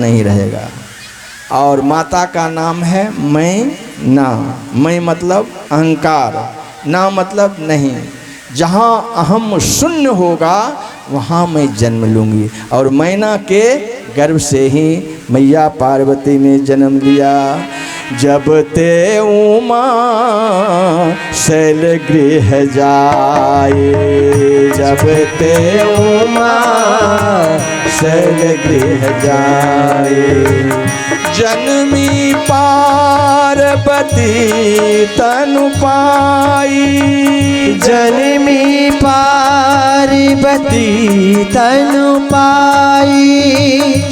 नहीं रहेगा। और माता का नाम है मैं ना। मैं मतलब अहंकार, ना मतलब नहीं। जहाँ अहम शून्य होगा वहाँ मैं जन्म लूँगी। और मैना के गर्भ से ही मैया पार्वती ने जन्म लिया। जब ते उमा शैल गृह जाए, जब ते उमा शैल गृह जाए, जन्मी पार्वती तनु पाई, जन्मी पार्वती तनु पाई,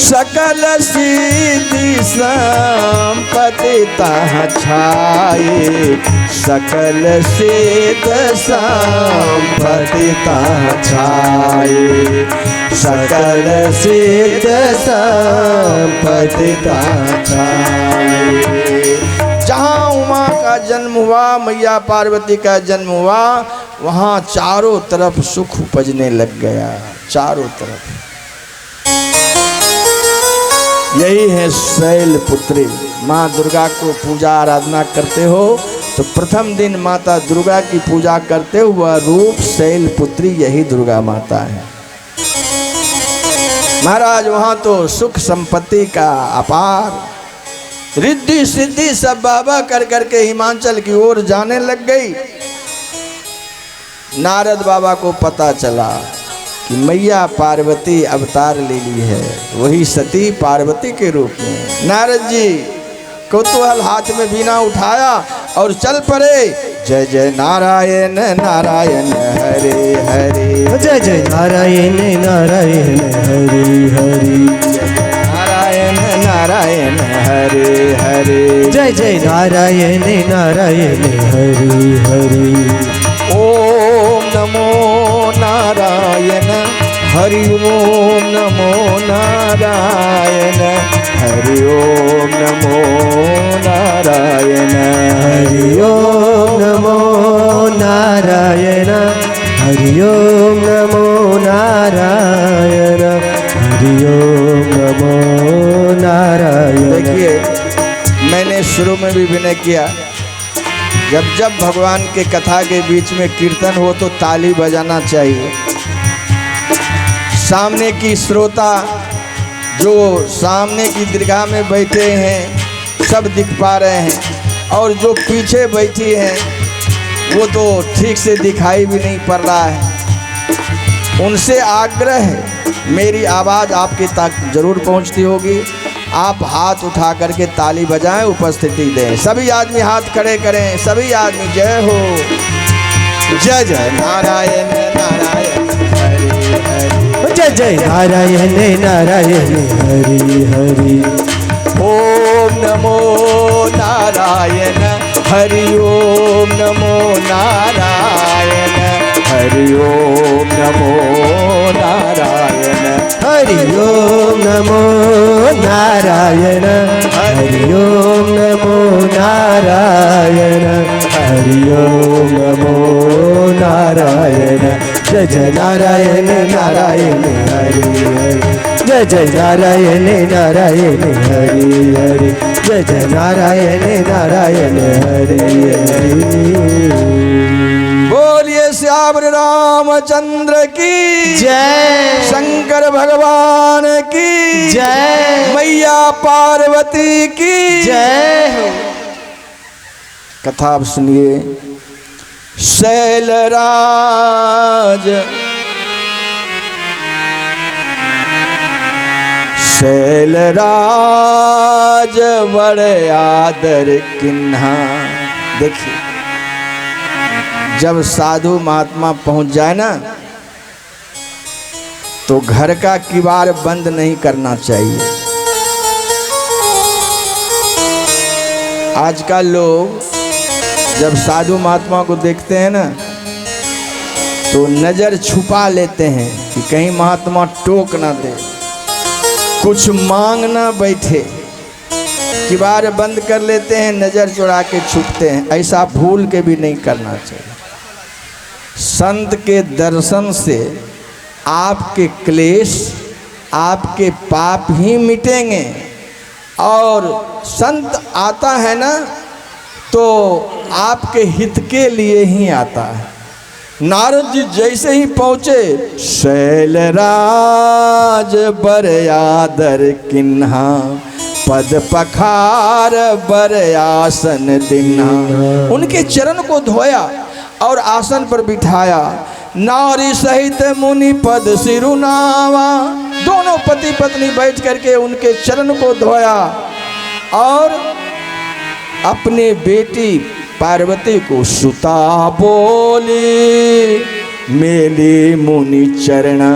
सकल सिद्धि संपत्ति तह छाई, सकल सिद्ध संपत्ति तह छाई, सकल सिद्ध संपत्ति तह छाई। जहाँ उमा का जन्म हुआ, मैया पार्वती का जन्म हुआ, वहाँ चारों तरफ सुख उपजने लग गया, चारों तरफ। यही है शैलपुत्री। माँ दुर्गा को पूजा आराधना करते हो तो प्रथम दिन माता दुर्गा की पूजा करते हुआ रूप शैलपुत्री, यही दुर्गा माता है। महाराज वहाँ तो सुख संपत्ति का अपार, रिद्धि सिद्धि सब बाबा कर करके हिमाचल की ओर जाने लग गई। नारद बाबा को पता चला कि मैया पार्वती अवतार ले ली है, वही सती पार्वती के रूप में। नारद जी कौतूहल हाथ में बीना उठाया और चल पड़े। जय जय नारायण नारायण हरे हरे, जय जय नारायण नारायण हरे हरे, नारायण नारायण हरे हरे, जय जय नारायण नारायण हरे हरे। ओम नमो नारायण, हरि ओम नमो नारायण, हरि ओम नमो नारायण, हरि ओम नमो नारायण, हरि ओम नमो नारायण, हरि ओम नमो नारायण। देखिए, मैंने शुरू में भी विनय किया, जब जब भगवान के कथा के बीच में कीर्तन हो तो ताली बजाना चाहिए। सामने की श्रोता जो सामने की दीर्घा में बैठे हैं सब दिख पा रहे हैं, और जो पीछे बैठी हैं वो तो ठीक से दिखाई भी नहीं पड़ रहा है। उनसे आग्रह है, मेरी आवाज़ आपके तक जरूर पहुंचती होगी। आप हाथ उठा करके ताली बजाएं, उपस्थिति दें। सभी आदमी हाथ खड़े करें, सभी आदमी जय हो, जय जय नारायण नारायण हरि हरि, जय जय नारायण नारायण हरि हरि। ओम नमो नारायण, हरि ओम नमो नारायण, हरि ओम नमो नारायण, हरि ओम नमो नारायण, हरि ओम नमो नारायण, हरि ओम नमो नारायण। जय जय नारायण नारायण हरि हरि, जय जय नारायण नारायण हरि हरि, जय जय नारायण नारायण हरि हरि। बोलिए श्याम रामचंद्र की जय, शंकर भगवान की जय, मैया पार्वती की जय। कथा आप सुनिए। शैलराज शैलराज बड़े आदर किन्हा। देखिए, जब साधु महात्मा पहुंच जाए ना तो घर का किवाड़ बंद नहीं करना चाहिए। आजकल लोग जब साधु महात्मा को देखते हैं ना तो नज़र छुपा लेते हैं कि कहीं महात्मा टोक ना दे, कुछ मांग ना बैठे, किवाड़ बंद कर लेते हैं, नज़र चुरा के छुपते हैं। ऐसा भूल के भी नहीं करना चाहिए। संत के दर्शन से आपके क्लेश, आपके पाप ही मिटेंगे। और संत आता है ना तो आपके हित के लिए ही आता है। नारद जी जैसे ही पहुँचे, शैलराज बर आदर किन्हा, पद पखार बर आसन दिन्हा। उनके चरण को धोया और आसन पर बिठाया। नारी सहित मुनि पद सिरुनावा, दोनों पति पत्नी बैठ करके उनके चरण को धोया और अपने बेटी पार्वती को सुता बोली, मेली मुनि चरणा।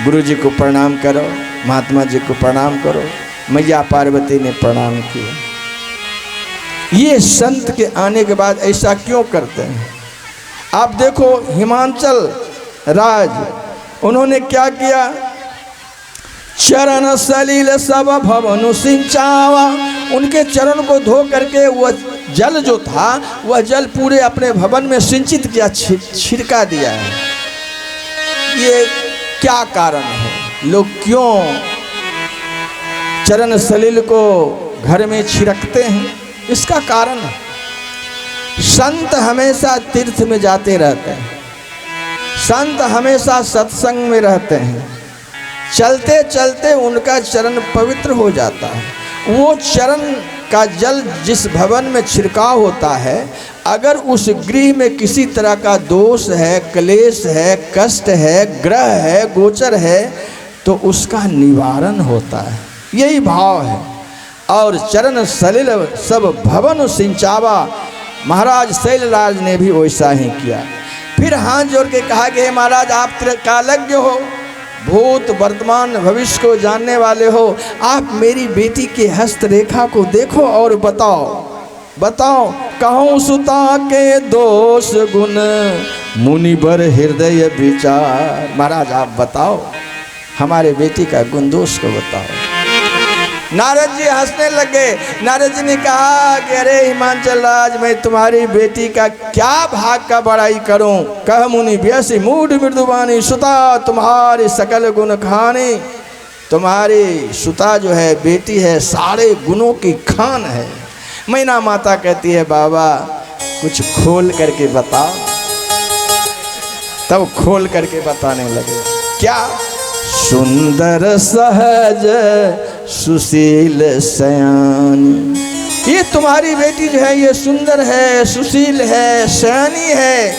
गुरु जी को प्रणाम करो, महात्मा जी को प्रणाम करो। मैया पार्वती ने प्रणाम किया। ये संत के आने के बाद ऐसा क्यों करते हैं? आप देखो हिमांचल राज, उन्होंने क्या किया? चरण सलील सब भवनु सिंचावा। उनके चरण को धो करके वह जल जो था वह जल पूरे अपने भवन में सिंचित किया, छिड़का दिया है। ये क्या कारण है? लोग क्यों चरण सलील को घर में छिड़कते हैं? इसका कारण है, संत हमेशा तीर्थ में जाते रहते हैं, संत हमेशा सत्संग में रहते हैं, चलते चलते उनका चरण पवित्र हो जाता है। वो चरण का जल जिस भवन में छिड़काव होता है, अगर उस गृह में किसी तरह का दोष है, क्लेश है, कष्ट है, ग्रह है, गोचर है, तो उसका निवारण होता है। यही भाव है। और चरण सलिल सब भवन सिंचावा, महाराज शैलराज ने भी वैसा ही किया। फिर हाथ जोड़ के कहा कि हे महाराज, आप त्रिकालज्ञ हो, भूत वर्तमान भविष्य को जानने वाले हो, आप मेरी बेटी के हस्तरेखा को देखो और बताओ कहूँ सुता के दोष गुण, मुनिबर हृदय विचार। महाराज आप बताओ, हमारे बेटी का गुण दोष को बताओ। नारद जी हंसने लगे। नारद जी ने कहा कि अरे हिमांचल राज, मैं तुम्हारी बेटी का क्या भाग का बड़ाई करूं? कह मुनि व्यसी मूढ़ मृदुबानी, सुता तुम्हारी सकल गुण खानी। तुम्हारी सुता जो है, बेटी है, सारे गुणों की खान है। मैना माता कहती है बाबा कुछ खोल करके बताओ। तब खोल करके बताने लगे। क्या? सुंदर सहज सुशील सयानी। ये तुम्हारी बेटी जो है, ये सुंदर है, सुशील है, सयानी है।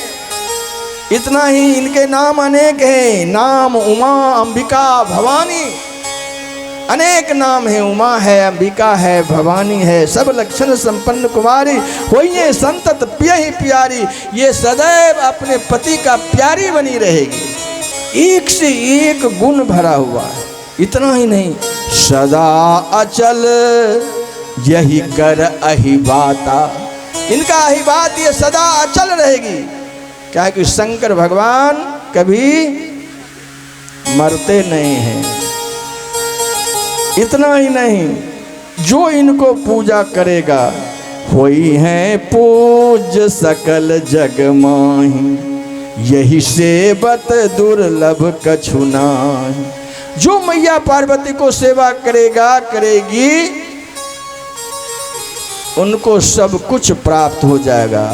इतना ही, इनके नाम अनेक हैं। नाम उमा, अंबिका, भवानी, अनेक नाम है। उमा है, अंबिका है, भवानी है, सब लक्षण संपन्न कुमारी। होइए संतत पियहि प्यारी। ये सदैव अपने पति का प्यारी बनी रहेगी। एक से एक गुण भरा हुआ है। इतना ही नहीं, सदा अचल यही कर अहिबाता। इनका अहिबात ये सदा अचल रहेगी। क्या कि शंकर भगवान कभी मरते नहीं हैं। इतना ही नहीं, जो इनको पूजा करेगा होई है पूज्य सकल जग माही, यही सेवत दुर्लभ कछु नाहि। जो मैया पार्वती को सेवा करेगा, करेगी, उनको सब कुछ प्राप्त हो जाएगा।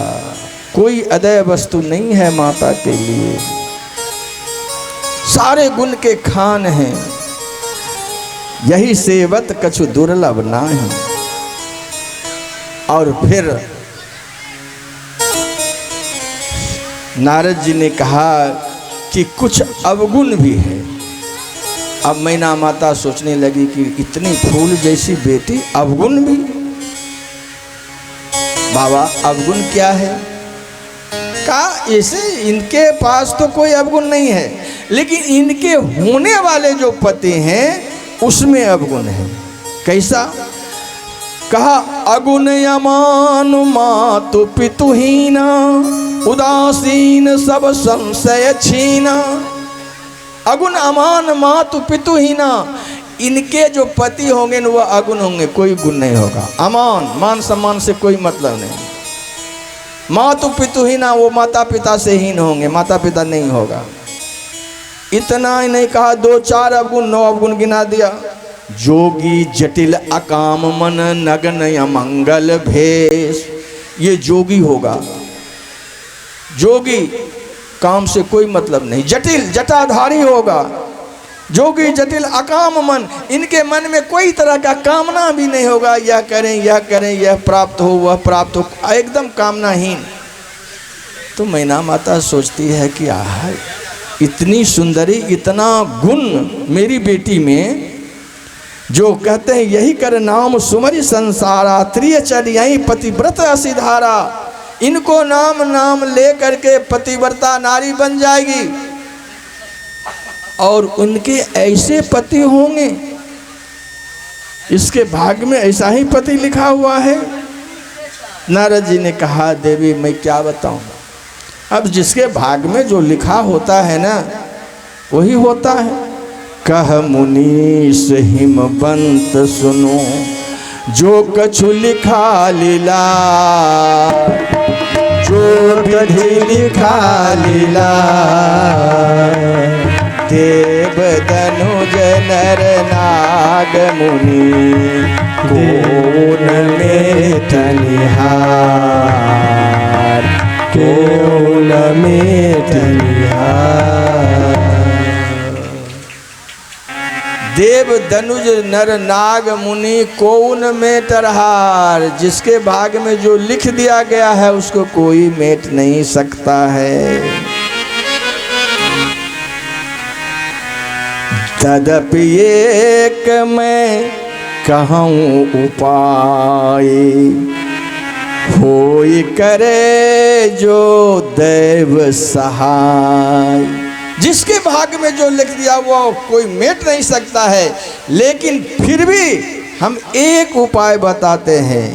कोई अदेय वस्तु नहीं है माता के लिए, सारे गुण के खान हैं। यही सेवत कछु दुर्लभ नाहि। और फिर नारद जी ने कहा कि कुछ अवगुण भी है। अब मैना माता सोचने लगी कि इतनी फूल जैसी बेटी, अवगुण भी? बाबा अवगुण क्या है? कहा ऐसे इनके पास तो कोई अवगुण नहीं है, लेकिन इनके होने वाले जो पति हैं उसमें अवगुण है। कैसा? कहा अगुण अमान मातु पितुहीना, उदासीन सब संशय छीना। अगुण अमान मातु पितुहीना, इनके जो पति होंगे न वह अगुण होंगे, कोई गुण नहीं होगा। अमान, मान सम्मान से कोई मतलब नहीं। मातु पितुहीना, वो माता पिता से हीन होंगे, माता पिता नहीं होगा। इतना ही नहीं कहा, 2 4 अवगुण 9 अवगुण गिना दिया। जोगी जटिल अकाम मन नग्न अमंगल भेष। ये जोगी होगा, जोगी काम से कोई मतलब नहीं, जटिल जटाधारी होगा। जोगी जटिल अकाम मन, इनके मन में कोई तरह का कामना भी नहीं होगा, यह करें यह करें, यह प्राप्त हो वह प्राप्त हो, एकदम कामनाहीन। तो मैना माता सोचती है कि आह, इतनी सुंदरी, इतना गुण मेरी बेटी में, जो कहते हैं यही कर नाम सुमरि संसारा, त्रिय चढ़ियाई पतिव्रत असिधारा। इनको नाम नाम ले करके पतिव्रता नारी बन जाएगी और उनके ऐसे पति होंगे, इसके भाग्य में ऐसा ही पति लिखा हुआ है। नारद जी ने कहा, देवी मैं क्या बताऊं, अब जिसके भाग्य में जो लिखा होता है ना वही होता है। कह मुनीष हिमवंत सुनो, जो कछु लिखा लीला, जो विधि लिखा लीला। देव दनुज नर नाग मुनि, कोन में तनिहार, कोन में तनिहार। देव दनुज नर नाग मुनि कौन में तरहार। जिसके भाग में जो लिख दिया गया है उसको कोई मेट नहीं सकता है। तदपि एक मैं कहूँ उपाय, होई करे जो दैव सहाय। जिसके भाग्य में जो लिख दिया वो कोई मेट नहीं सकता है, लेकिन फिर भी हम एक उपाय बताते हैं,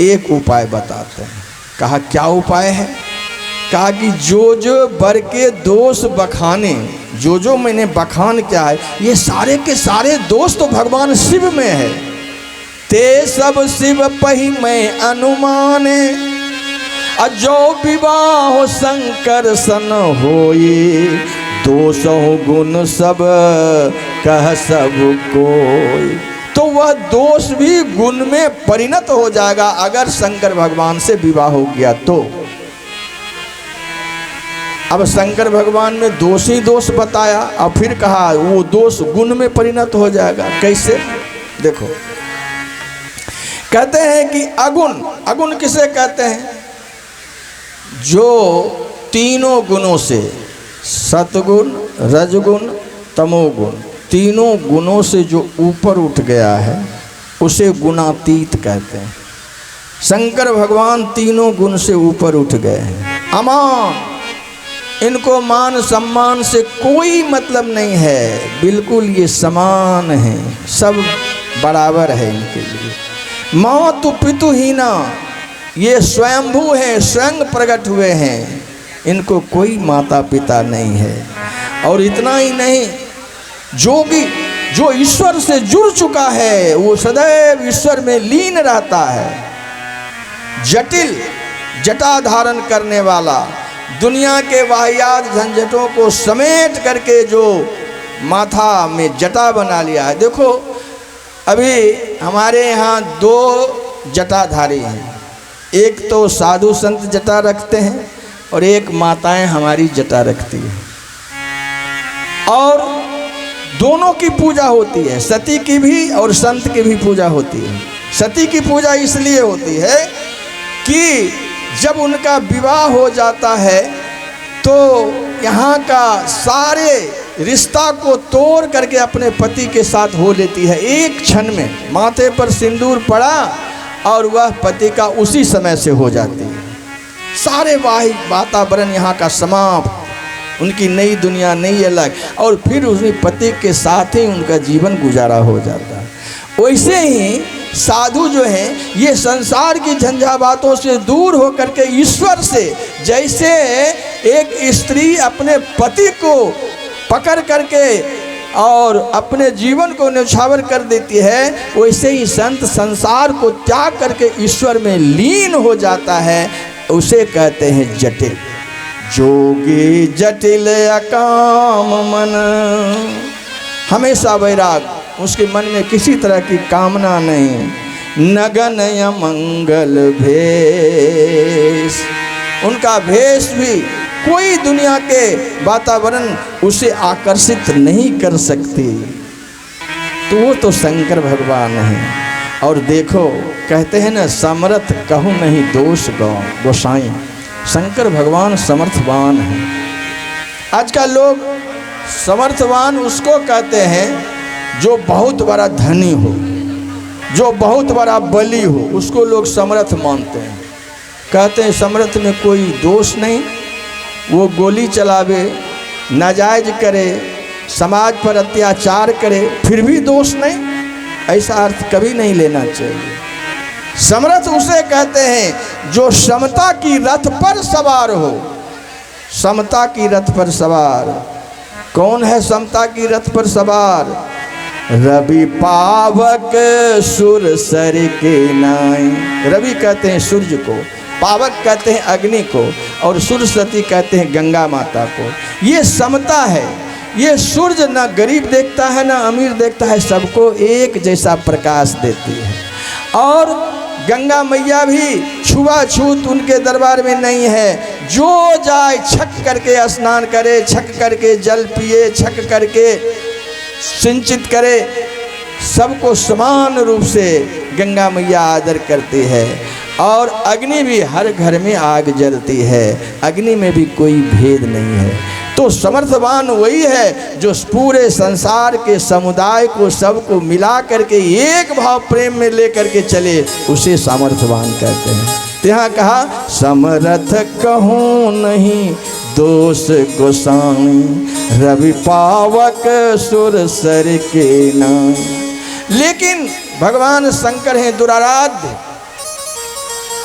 एक उपाय बताते हैं। कहा क्या उपाय है? कहा कि जो जो बर के दोष बखाने, जो जो मैंने बखान क्या है, ये सारे के सारे दोष तो भगवान शिव में है। ते सब शिव पही मैं अनुमाने, अजो विवाह शंकर सन होई। 200 गुण सब कह सब कोई। तो वह दोष भी गुण में परिणत हो जाएगा अगर शंकर भगवान से विवाह हो गया तो। अब शंकर भगवान ने दोष ही दोष बताया और फिर कहा वो दोष गुण में परिणत हो जाएगा। कैसे? देखो, कहते हैं कि अगुण, अगुण किसे कहते हैं? जो तीनों गुणों से, सतगुण, रजगुण, तमोगुण, तीनों गुणों से जो ऊपर उठ गया है उसे गुणातीत कहते हैं। शंकर भगवान तीनों गुण से ऊपर उठ गए हैं, अमान। इनको मान सम्मान से कोई मतलब नहीं है, बिल्कुल ये समान हैं, सब बराबर है इनके लिए। मातु पितु हीना, ये स्वयंभू हैं, स्वयं प्रकट हुए हैं, इनको कोई माता पिता नहीं है। और इतना ही नहीं, जोगी जो ईश्वर से जुड़ चुका है वो सदैव ईश्वर में लीन रहता है। जटिल जटा धारण करने वाला, दुनिया के वाहियात झंझटों को समेट करके जो माथा में जटा बना लिया है। देखो अभी हमारे यहाँ 2 जटाधारी हैं, एक तो साधु संत जटा रखते हैं और एक माताएं हमारी जटा रखती हैं, और दोनों की पूजा होती है, सती की भी और संत की भी पूजा होती है। सती की पूजा इसलिए होती है कि जब उनका विवाह हो जाता है तो यहाँ का सारे रिश्ता को तोड़ करके अपने पति के साथ हो लेती है। एक क्षण में माथे पर सिंदूर पड़ा और वह पति का उसी समय से हो जाती है। सारे वातावरण यहाँ का समाप्त, उनकी नई दुनिया, नई अलग, और फिर उसने पति के साथ ही उनका जीवन गुजारा हो जाता है। वैसे ही साधु जो हैं ये संसार की झंझावातों से दूर होकर के ईश्वर से, जैसे एक स्त्री अपने पति को पकड़ करके और अपने जीवन को न्यौछावर कर देती है, वैसे ही संत संसार को त्याग करके ईश्वर में लीन हो जाता है। उसे कहते हैं जटिल। जोगी जटिल अकाम मन। हमेशा वैराग, उसके मन में किसी तरह की कामना नहीं। नगन मंगल भेष, उनका भेष भी कोई दुनिया के वातावरण उसे आकर्षित नहीं कर सकती। तो वो तो शंकर भगवान हैं। और देखो कहते हैं ना, समर्थ कहूँ नहीं दोष गोसाई। शंकर भगवान समर्थवान हैं। आजकल लोग समर्थवान उसको कहते हैं जो बहुत बड़ा धनी हो, जो बहुत बड़ा बली हो, उसको लोग समर्थ मानते हैं। कहते हैं समर्थ में कोई दोष नहीं, वो गोली चलावे, नाजायज करे, समाज पर अत्याचार करे, फिर भी दोष नहीं। ऐसा अर्थ कभी नहीं लेना चाहिए। समर्थ उसे कहते हैं जो समता की रथ पर सवार हो। समता की रथ पर सवार कौन है? समता की रथ पर सवार रवि पावक सुर सर के नाई। रवि कहते हैं सूर्य को, पावक कहते हैं अग्नि को, और सुरसती कहते हैं गंगा माता को। ये समता है। ये सूर्य ना गरीब देखता है ना अमीर देखता है, सबको एक जैसा प्रकाश देती है। और गंगा मैया भी छुआछूत उनके दरबार में नहीं है। जो जाए छक करके स्नान करे, छक करके जल पिए, छक करके सिंचित करे, सबको समान रूप से गंगा मैया आदर करती है। और अग्नि भी हर घर में आग जलती है, अग्नि में भी कोई भेद नहीं है। तो समर्थवान वही है जो पूरे संसार के समुदाय को, सबको मिला करके एक भाव प्रेम में लेकर के चले, उसे सामर्थ्यवान कहते हैं। तो यहाँ कहा समर्थ कहूँ नहीं दोष गोसाई, रवि पावक सुर सर के नाम। लेकिन भगवान शंकर हैं दुराराध्य,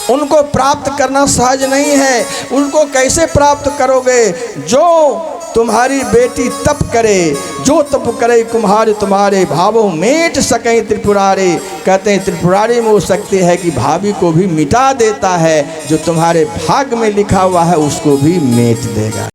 उनको प्राप्त करना सहज नहीं है। उनको कैसे प्राप्त करोगे? जो तुम्हारी बेटी तप करे, जो तप करे कुम्हार तुम्हारे भावों मेट सकें त्रिपुरारी। कहते हैं त्रिपुरारी में वो शक्ति है कि भावी को भी मिटा देता है, जो तुम्हारे भाग में लिखा हुआ है उसको भी मेट देगा।